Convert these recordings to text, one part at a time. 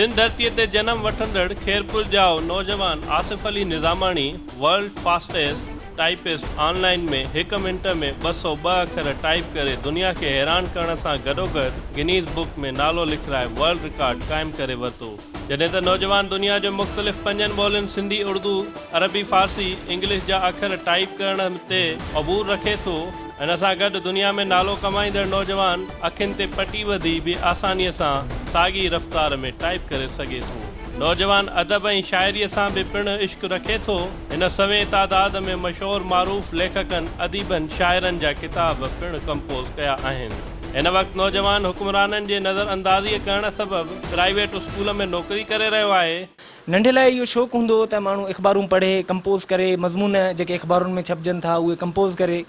सिंध धरती ते जन्म वठंदड़ खेरपुर जाओ नौजवान Asif Ali Nizamani world fastest typist online में 1 मिनट में 202 अखर टाइप करे दुनिया के हैरान करण सां गॾोगॾु गिनीज़ बुक में नालो लिखाए वर्ल्ड रिकॉर्ड कायम करे वरितो। जॾहिं त नौजवान दुनिया जो मुख़्तलिफ़ 5 ॿोलियुनि सिंधी, उर्दू, अरबी, फारसी, इंग्लिश जा अखर टाइप करण ते अबूर रखे थो, इन सां गॾु दुनिया में नालो कमाईंदड़ नौजवान अखियुनि ते पटी ॿधी बि आसानीअ सां साॻी रफ़्तार में टाइप करे सघे थो। नौजवान अदब ऐं शाइरीअ सां बि पिणु इश्क रखे थो। हिन सवें तादाद में मशहूरु मारूफ़ लेखकनि, अदीबनि, शाइरनि जा किताब पिणु कंपोज़ कया आहिनि। हिन वक़्तु नौजवान हुक्मराननि जे नज़र अंदाज़ीअ करण सबबि प्राइवेट स्कूल में नौकरी करे रहियो आहे। नंढे लाइ इहो शौक़ु हूंदो त माण्हू अख़बारूं पढ़े, कंपोज़ करे, मज़मून जेके अख़बारुनि में छपजनि था उहे कंपोज़ करे।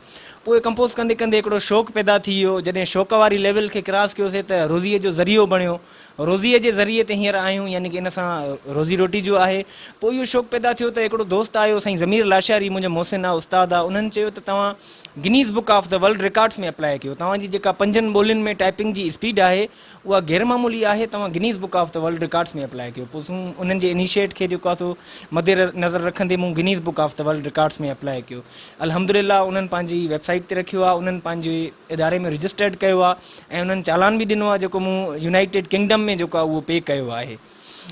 पोइ कंपोज़ कंदे कंदे हिकिड़ो शौक़ु पैदा थी वियो। जॾहिं शौक़ वारी लेवल खे क्रॉस कयोसीं त रोज़ीअ जो ज़रियो बणियो। रोज़ीअ जे ज़रिए ते हींअर आहियूं, यानी कि इन सां रोज़ी रोटी जो आहे। पोइ इहो शौक़ु पैदा थियो त हिकिड़ो दोस्त आयो, साईं ज़मीर लाशारी, मुंहिंजो मोहसिन आहे, उस्तादु आहे। उन्हनि चयो त तव्हां Guinness book of the world records में अप्लाई कयो। तव्हांजी जेका 5 ॿोलियुनि में टाइपिंग जी स्पीड आहे उहा गैर मामूली आहे, तव्हां Guinness book of the world records में अप्लाई कयो। पोइ उन्हनि जे इनिशिएट खे जेको आहे सो मदे नज़र रखंदे मूं Guinness book of the world records में अप्लाई कयो। अल्हम्दुलिल्लाह उन्हनि पंहिंजी वेबसाइट ते रखियो आहे, उन्हनि पंहिंजे इदारे में रजिस्टर्ड कयो आहे ऐं उन्हनि चालान बि ॾिनो आहे जेको मूं यूनाइटेड किंगडम में जेको आहे उहो पे कयो आहे।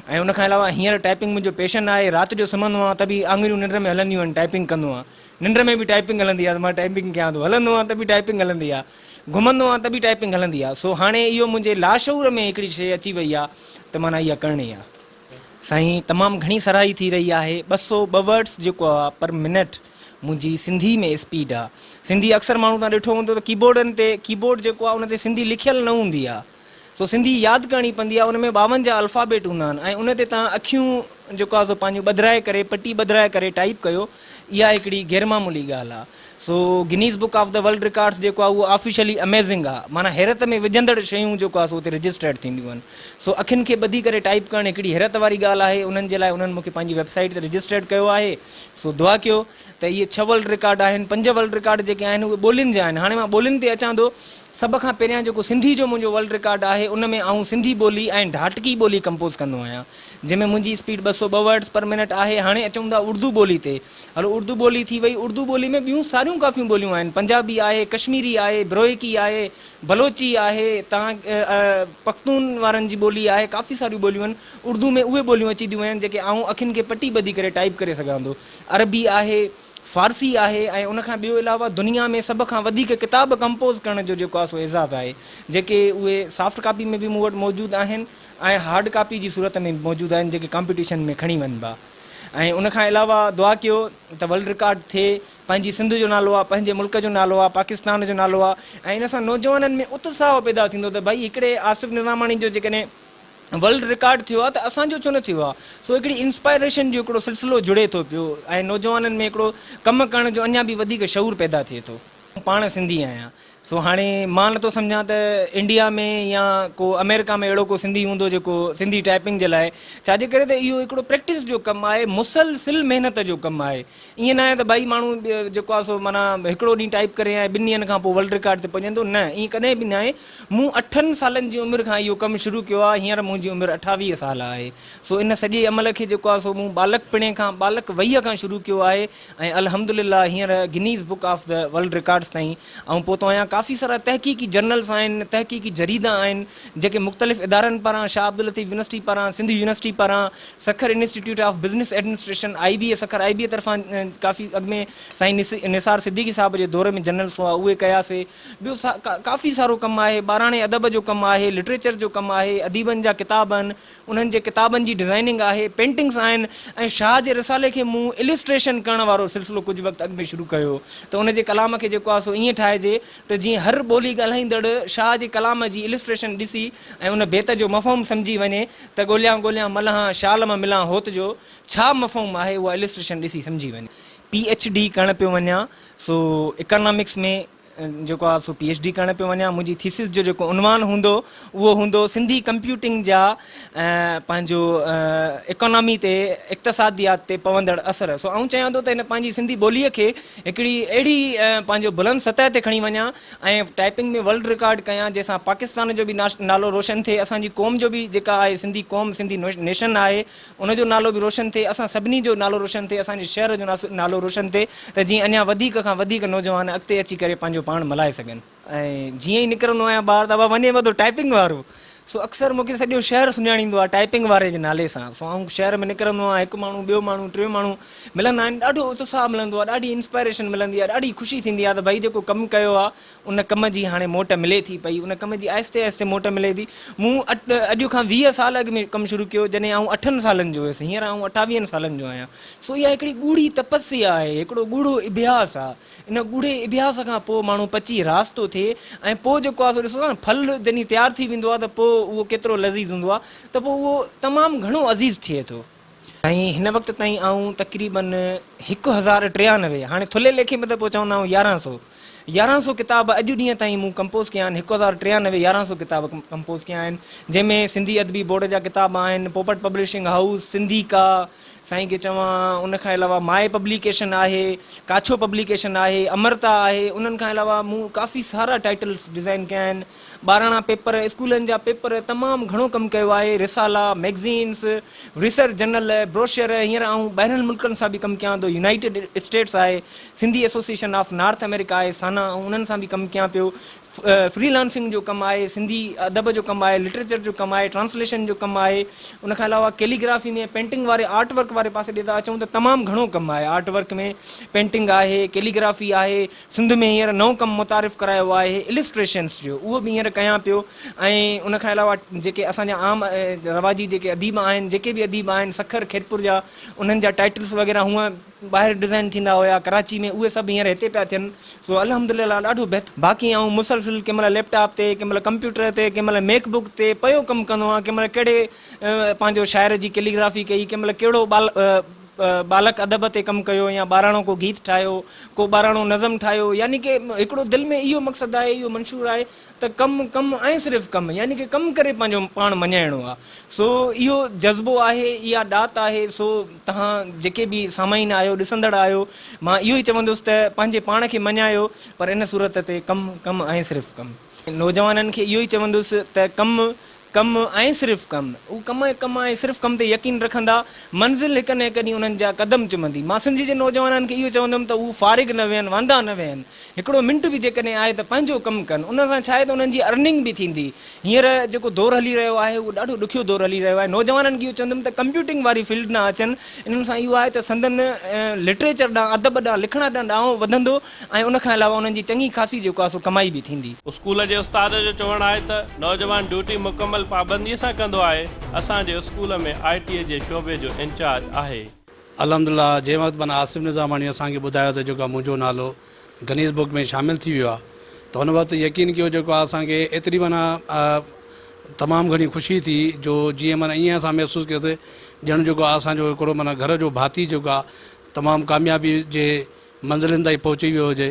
ऐं उनखां अलावा हींअर टाइपिंग मुंहिंजो पैशन आहे। राति जो सुम्हंदो आहियां त बि आङुरियूं निंड में हलंदियूं आहिनि, टाइपिंग कंदो आहियां। निंड में बि टाइपिंग हलंदी आहे त मां टाइपिंग कयां थो, हलंदो आहियां त बि टाइपिंग हलंदी आहे, घुमंदो आहियां त बि टाइपिंग हलंदी आहे। सो हाणे इहो मुंहिंजे लाशऊर में हिकिड़ी शइ अची वई आहे त माना इहा करणी आहे। साईं तमामु घणी सराही थी रही आहे। 202 वर्ड्स जेको आहे पर मिनट मुंहिंजी सिंधी में स्पीड आहे। सिंधी अक्सर माण्हू तव्हां ॾिठो हूंदो त कीबोर्डनि ते कीबोर्ड जेको आहे उन ते सिंधी लिखियलु न हूंदी आहे। सो सिंधी यादि करणी पवंदी आहे। उन में 52 अल्फ़ाबेट हूंदा आहिनि ऐं उन ते तव्हां अखियूं जेको आहे सो पंहिंजो ॿधराए करे, पटी ॿधराए करे टाइप कयो। इहा हिकिड़ी गैर मामूली ॻाल्हि आहे। सो Guinness book of the world records जेको आहे उहो ऑफिशियली अमेज़िंग आहे। माना हैरत में विझंदड़ शयूं जेको आहे सो उते रजिस्टर्ड थींदियूं आहिनि। सो अखियुनि खे ॿधी करे टाइप करणु हिकिड़ी हैरत वारी ॻाल्हि आहे। उन्हनि जे लाइ उन्हनि मूंखे पंहिंजी वेबसाइट ते रजिस्टर्ड कयो आहे। सो दुआ कयो त इहे 6 वर्ल्ड रिकॉर्ड आहिनि। 5 वर्ल्ड रिकॉर्ड जेके आहिनि उहे ॿोलियुनि जा आहिनि। हाणे मां ॿोलियुनि ते अचां थो। सभ खां पहिरियां जेको सिंधी जो मुंहिंजो वर्ल्ड रिकॉर्ड आहे उन में आऊं सिंधी ॿोली ऐं ढाटकी ॿोली कंपोज़ कंदो आहियां, जंहिंमें मुंहिंजी स्पीड 202 वर्ड्स पर मिनट आहे। हाणे अचूं था उर्दू ॿोली ते। हलो उर्दू ॿोली थी वई। उर्दू ॿोली में ॿियूं सारियूं काफ़ियूं ॿोलियूं आहिनि। पंजाबी आहे, कश्मीरी आहे, ब्रोइकी आहे, बलोची आहे, तव्हां पख्तून वारनि जी ॿोली आहे। काफ़ी सारियूं ॿोलियूं आहिनि। उर्दू में उहे ॿोलियूं अची थियूं आहिनि जेके आऊं अखियुनि खे पटी ॿधी करे टाइप करे सघां थो। अरबी आहे, फारसी आहे ऐं उनखां ॿियो अलावा दुनिया में सभ खां वधीक किताब कंपोज़ करण जो जेको आहे सो एज़ाज़ आहे, जेके उहे सॉफ्ट कापी में बि मूं वटि मौजूदु आहिनि ऐं हार्ड कापी जी सूरत में मौजूदु आहिनि, जेके कॉम्पिटिशन में खणी वञिबा। ऐं उनखां अलावा दुआ कयो त वर्ल्ड रिकॉर्ड थिए। पंहिंजी सिंध जो नालो आहे, पंहिंजे मुल्क जो नालो आहे, पाकिस्तान जो नालो आहे ऐं इन सां नौजवाननि में उत्साह पैदा थींदो त भई हिकिड़े आसिफ निज़ामानी जो जेकॾहिं वर्ल्ड रिकॉर्ड थियो आहे त असांजो छो न थियो आहे। सो हिकिड़ी इंस्पायरेशन जो हिकिड़ो सिलसिलो जुड़े थो पियो ऐं नौजवाननि में हिकिड़ो कमु करण जो अञा बि वधीक शऊर पैदा थिए थो। पाण सिंधी आहियां। सो हाणे मां नथो सम्झां त इंडिया में या को अमेरिका में अहिड़ो को सिंधी हूंदो जेको सिंधी टाइपिंग जे लाइ, छाजे करे त इहो हिकिड़ो प्रैक्टिस जो कमु आहे, मुसलसिल महिनत जो कमु आहे। ईअं न आहे त भई माण्हू जेको आहे सो माना हिकिड़ो ॾींहुं टाइप करे ऐं 2 ॾींहंनि खां पोइ वर्ल्ड रिकॉर्ड ते पहुचंदो। न, ईअं कॾहिं बि न आहे। मूं 8 सालनि जी उमिरि खां इहो कमु शुरू कयो आहे। हींअर मुंहिंजी उमिरि 28 साल आहे। सो इन सॼे अमल खे जेको आहे सो मूं बालक पिणे खां, बालक वईअ खां शुरू कयो आहे ऐं अल्हम्दुलिल्लाह हींअर Guinness book of the world records ताईं ऐं पहुतो आहियां। काफ़ी सारा तहक़ीक़ी जर्नल्स आहिनि, तहक़ीक़ी जरीदा आहिनि जेके मुख़्तलिफ़ इदारनि पारां, शाह अब्दुल लतीफ़ यूनिवर्सिटी पारां, सिंध यूनिवर्सिटी पारां, Sukkur institute of business administration IBA, Sukkur IBA तरफ़ां काफ़ी अॻु में साईं निसार सिद्दीकी साहिब जे दौर में जर्नल्स हुआ, उहे कयासीं। ॿियो काफ़ी सारो कमु आहे। ॿाराणे अदब जो कमु आहे, लिटरेचर जो कमु आहे, अदीबनि जा किताब आहिनि, उन्हनि जे किताबनि जी डिज़ाइनिंग आहे, पेंटिंग्स आहिनि ऐं शाह जे रिसाले खे मूं इलिस्ट्रेशन करण वारो सिलसिलो कुझु वक़्तु अॻु में शुरू कयो त उन जे कलाम खे जेको आहे सो ईअं ठाहिजे त जीअं हर ॿोली ॻाल्हाईंदड़ शाह जे कलाम जी इलिस्ट्रेशन ॾिसी ऐं उन बेत जो मफ़हूम सम्झी वञे त ॻोल्हियां मल्हां शाल मां मिलां होत जो छा मफ़हूम आहे, उहा इलिस्ट्रेशन ॾिसी सम्झी वञे। PhD करणु पियो वञा। सो इकोनॉमिक्स में जेको आहे सो PhD करण पियो वञा। मुंहिंजी थीसिस जो जेको उनवान हूंदो उहो हूंदो सिंधी कंप्यूटिंग जा पंहिंजो इकोनॉमी ते इक़्तिसादियात ते पवंदड़ असर। सो आऊं चाहियां थो त हिन पंहिंजी सिंधी ॿोलीअ खे हिकिड़ी अहिड़ी पंहिंजो बुलंद सतह ते खणी वञा ऐं टाइपिंग में वर्ल्ड रिकॉर्ड कयां जंहिंसां पाकिस्तान जो बि नालो रोशन थिए, असांजी क़ौम जो बि जेका आहे सिंधी क़ौम सिंधी नेशन आहे उनजो नालो बि रोशन थिए, असां सभिनी जो नालो रोशन थिए, असांजे शहर जो नालो रोशन थिए, त जीअं अञा वधीक खां वधीक नौजवान अॻिते अची करे पंहिंजो पाण मल्हाए सघनि। ऐं जीअं ई निकिरंदो आहियां ॿाहिरि त वञे वधो टाइपिंग वारो, सो अक्सर मूंखे सॼो शहर सुञाणींदो आहे टाइपिंग वारे जे नाले सां। सो आऊं शहर में निकिरंदो आहियां, हिकु माण्हू ॿियो माण्हू टियों माण्हू मिलंदा आहिनि, ॾाढो उत्साह मिलंदो आहे, ॾाढी इंस्पायरेशन मिलंदी आहे, ॾाढी ख़ुशी थींदी आहे त भई जेको कमु कयो आहे उन कम जी हाणे मोट मिले थी पई, उन कम जी आहिस्ते आहिस्ते मोट मिले थी। मूं अॼु खां 20 साल अॻु में कमु शुरू कयो जॾहिं आऊं 8 सालनि जो हुयुसि, हींअर आऊं 28 सालनि जो आहियां। सो इहा हिकिड़ी ॻूढ़ी तपस्या आहे, हिकिड़ो ॻूढ़ो इतिहास आहे। इन ॻूढ़े इतिहास खां पोइ माण्हू पची रास थो थिए ऐं पोइ जेको आहे ॾिसो था न फल जॾहिं तयारु थी वेंदो आहे त पोइ उहो केतिरो लज़ीज़ हूंदो आहे, त पोइ उहो तमामु घणो अज़ीज़ थिए थो। ऐं हिन वक़्त ताईं आऊं तक़रीबन 1093, हाणे थुले लेखे में त पोइ चवंदा आहियूं 1100 किताब अॼु ॾींहं ताईं मूं कंपोज़ कया आहिनि। 1093 1100 किताब कंपोज़ कया आहिनि, जंहिंमें सिंधी अदबी बोर्ड जा किताब आहिनि, पोपट पब्लिशिंग हाउस, सिंधी का साईं खे चवां, उन खां अलावा माए पब्लिकेशन आहे, काछो पब्लिकेशन आहे, अमरता आहे, उन्हनि खां अलावा मूं काफ़ी सारा टाइटल्स डिज़ाइन कया आहिनि, 12 पेपर, स्कूलनि जा पेपर, तमामु घणो कमु कयो आहे, रिसाला, मैगज़ीन्स, रिसर्च जर्नल, ब्रोशर। हींअर आऊं ॿाहिरनि मुल्कनि सां बि कमु कयां थो, यूनाइटेड स्टेट्स आहे, Sindhi association of north America आहे साना, उन्हनि सां बि कमु कयां पियो। फ्रीलांसिंग जो कमु आहे, सिंधी अदब जो कमु आहे, लिटरेचर जो कमु आहे, ट्रांसलेशन जो कमु आहे, उनखां अलावा कैलीग्राफी में पेंटिंग वारे आर्ट वर्क वारे पासे ॾे था अचूं त तमामु घणो कमु आहे। आर्ट वर्क में पेंटिंग आहे, कैलीग्राफी आहे, सिंध में हींअर नओं कमु मुतारिफ़ करायो आहे इलिस्ट्रेशन्स जो, उहो बि हींअर कयां पियो। ऐं उनखां अलावा जेके असांजा आम रवाजी जेके अदीब आहिनि, जेके बि अदीब आहिनि सखर खेतपुर जा, उन्हनि जा टाइटल्स वग़ैरह हूअं ॿाहिरि डिज़ाइन थींदा हुया कराची में, उहे सभु हींअर हिते पिया थियनि। सो अल्हम्दुलिल्लाह ॾाढो बहितरु। बाक़ी आऊं मुसलसिल कंहिं महिल लैपटॉप ते, कंहिं महिल कंप्यूटर ते, कंहिं महिल मैकबुक ते पियो कमु कंदो आहियां, कंहिं महिल कहिड़े पंहिंजो शाइर जी कैलीग्राफी कई, कंहिं महिल कहिड़ो बालक अदब ते कमु कयो, या ॿाराणो को गीत ठाहियो, को ॿाराणो नज़म ठाहियो। यानी कि हिकिड़ो दिलि में इहो मक़सदु आहे, इहो मंशूर आहे त कमु ऐं सिर्फ़ु कमु, यानी कि कमु करे पंहिंजो पाण मञाइणो आहे। सो इहो जज़्बो आहे, इहा ॾात आहे। सो तव्हां जेके बि सामाईन आहियो, ॾिसंदड़ आहियो, मां इहो ई चवंदुसि त पंहिंजे पाण खे मञायो, पर इन सूरत ते कमु ऐं सिर्फ़ु कमु। नौजवाननि खे इहो ई चवंदुसि त कमु ऐं सिर्फ़ु कमु, उहो कमु ऐं सिर्फ़ु कमु ते यकीन रखंदा, मंज़िल हिकु न हिकु ॾींहुं उन्हनि जा क़दम चुमंदी। मां सिंधी जे नौजवाननि खे इहो चवंदुमि त उहे फ़ारिग न वेहनि, वांदा न वेहनि, हिकिड़ो मिंट बि जेकॾहिं आहे त पंहिंजो कमु कनि, उन सां छा आहे त उन्हनि जी अर्निंग बि थींदी। हींअर जेको दौरु हली रहियो आहे उहो ॾाढो ॾुखियो दौरु हली रहियो आहे। नौजवाननि खे इहो चवंदुमि त कंप्यूटिंग वारी फील्ड न अचनि, इन्हनि सां इहो आहे त संदनि लिटरेचर ॾांहुं, अदब ॾांहुं, लिखण ॾांहुं वधंदो, ऐं उनखां अलावा उन्हनि जी चङी ख़ासी जेको आहे सो कमाई बि थींदी। स्कूल जे उस्ताद जो चवणु आहे त नौजवान ड्यूटी मुकमल पाबंदीअ सां कंदो आहे। असांजे स्कूल में ITA जे शोबे जो इंचार्ज आहे। अल्हम्दुलिल्लाह, जंहिं वक़्तु माना आसिफ़ निज़ामाणी असांखे ॿुधायो त जेको मुंहिंजो नालो गनीस बुक में शामिलु थी वियो आहे, त हुन वक़्तु यकीन कयो जेको आहे असांखे एतिरी माना तमामु घणी ख़ुशी थी, जो जीअं माना ईअं असां महसूसु कयोसीं ॼण जेको आहे असांजो हिकिड़ो माना घर जो भाती जेको आहे तमामु कामयाबी जे मंज़िलनि ताईं पहुची वियो हुजे।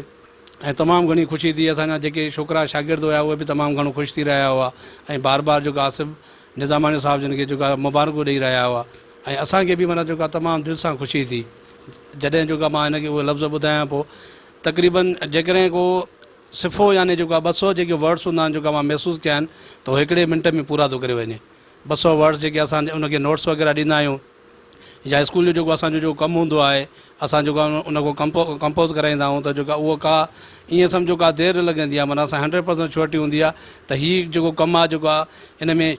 ऐं तमामु घणी ख़ुशी थी। असांजा जेके छोकिरा शागिर्द हुआ उहे बि तमामु घणो ख़ुशि थी रहिया हुआ, ऐं बार बार जेको आसिफ़ निज़ामानी साहिब जिन खे जेको आहे मुबारकूं ॾेई रहिया हुआ। ऐं असांखे बि माना जेको आहे तमामु दिलि सां ख़ुशी थी, जॾहिं जेको आहे मां हिनखे उहे लफ़्ज़ ॿुधायां पोइ तक़रीबन जेकॾहिं को सिफ़ो यानी जेको आहे 200 जेके वर्ड्स हूंदा आहिनि जेका मां महसूसु कया आहिनि त उहो हिकिड़े मिंट में पूरा थो करे वञे। 200 वर्ड्स जेके असां उनखे नोट्स वग़ैरह ॾींदा आहियूं, या स्कूल जो जेको असांजो जेको कमु हूंदो आहे असां जेको आहे उनखां कंपोज़ कराईंदा आहियूं, त जेका उहो का ईअं सम्झो का देरि न लॻंदी आहे, माना असां 100% श्योरिटी हूंदी आहे त हीउ जेको कमु आहे जेको आहे हिन में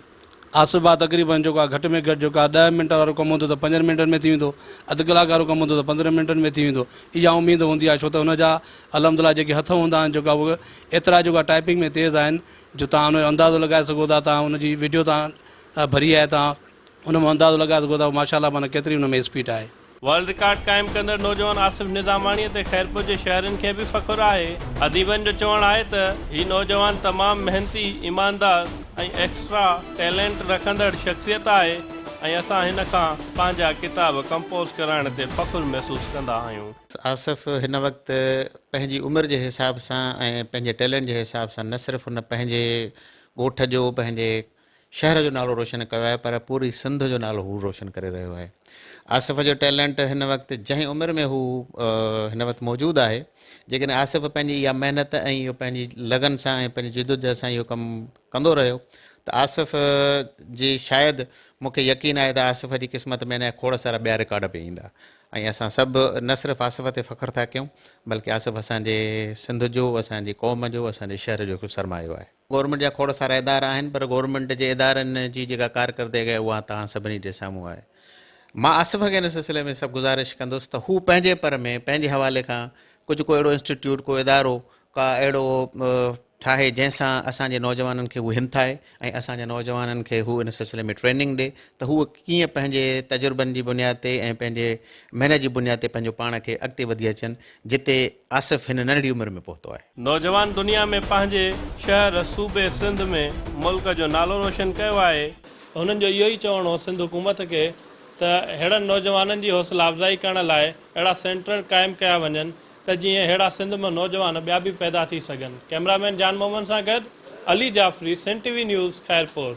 आसिफ़ आहे तक़रीबन जेको आहे घटि में घटि जेको आहे 10 मिंट वारो कमु हूंदो त 5 मिंटनि में थी वेंदो, अधु कलाक वारो कमु हूंदो त 15 मिंटनि में थी वेंदो। इहा उमेदु हूंदी आहे, छो त हुनजा अल्हम्दुलिल्लाह जेके हथ हूंदा आहिनि जेका उहे एतिरा जेको आहे टाइपिंग में तेज़ आहिनि जो तव्हां हुनजो अंदाज़ो लॻाए सघो था। तव्हां हुनजी वीडियो तव्हां भरी आहे, तव्हां हुन में अंदाज़ो लॻाए सघो था माशाअल्लाह माना केतिरी हुन में स्पीड आहे। वर्ल्ड रिकॉर्ड क़ाइमु कंदड़ नौजवान आसिफ़ निज़ामाणीअ ते ख़ैरपुर जे शहरनि खे बि फ़ख़ुरु आहे। अदीबनि जो चवणु आहे त हीउ नौजवान तमामु मेहनती, ईमानदार ऐं एक्स्ट्रा टैलेंट रखंदड़ शख़्सियत आहे। ऐं असां हिन खां पंहिंजा किताब कंपोज़ कराइण ते फ़ख़ुरु महसूसु कंदा आहियूं। आसिफ़ हिन वक़्तु पंहिंजी उमिरि जे हिसाब सां ऐं पंहिंजे टैलेंट जे हिसाब सां न सिर्फ़ु हुन पंहिंजे ॻोठ जो पंहिंजे शहर जो नालो रोशन कयो आहे पर पूरी सिंध जो नालो हू रोशन करे रहियो आहे। आसिफ़ जो टैलेंट हिन वक़्तु जंहिं उमिरि में हू हिन वक़्तु मौजूदु आहे, जेकॾहिं आसिफ़ पंहिंजी इहा महिनत ऐं इहो पंहिंजी लगन सां ऐं पंहिंजी जिदोजहद सां इहो कमु कंदो रहियो त आसिफ़ जी शायदि मूंखे यकीन आहे त आसिफ़ जी क़िस्मत में न खोड़ सारा ॿिया रिकॉर्ड बि ईंदा ऐं असां सभु न सिर्फ़ु आसिफ़ ते फ़ख़ुरु था कयूं बल्कि आसिफ़ असांजे सिंध जो, असांजी क़ौम जो, असांजे शहर जो हिकु सरमायो आहे। गवर्नमेंट जा खोड़ सारा इदारा आहिनि पर गवर्नमेंट जे इदारनि जी जेका कारकर्दगी आहे उहा तव्हां सभिनी जे साम्हूं आहे। मां आसिफ़ खे हिन सिलसिले में सभु गुज़ारिश कंदुसि त हू पंहिंजे पर में पंहिंजे हवाले खां कुझु को अहिड़ो इंस्टीट्यूट, को इदारो, का अहिड़ो ठाहे जंहिंसां असांजे नौजवाननि खे हू हिमथाए ऐं असांजे नौजवाननि खे हू इन सिलसिले में ट्रेनिंग ॾे त हू कीअं पंहिंजे तजुर्बनि जी बुनियाद ते ऐं पंहिंजे महिनत जी बुनियाद ते पंहिंजो पाण खे अॻिते वधी अचनि जिते आसिफ़ हिन नंढड़ी उमिरि में पहुतो आहे। नौजवान दुनिया में पंहिंजे शहर सूबे सिंध में मुल्क जो नालो रोशन कयो आहे। हुननि जो इहो ई चवणो हो सिंध हुकूमत खे त अहिड़नि नौजवाननि जी हौसला अफ़ज़ाई करण लाइ अहिड़ा सेंटर क़ाइमु कया वञनि त जीअं अहिड़ा सिंध में नौजवान ॿिया बि पैदा थी सघनि। कैमरामैन जान मोहम्मद सां गॾु Ali Jaffrey, Sun TV news, Khairpur.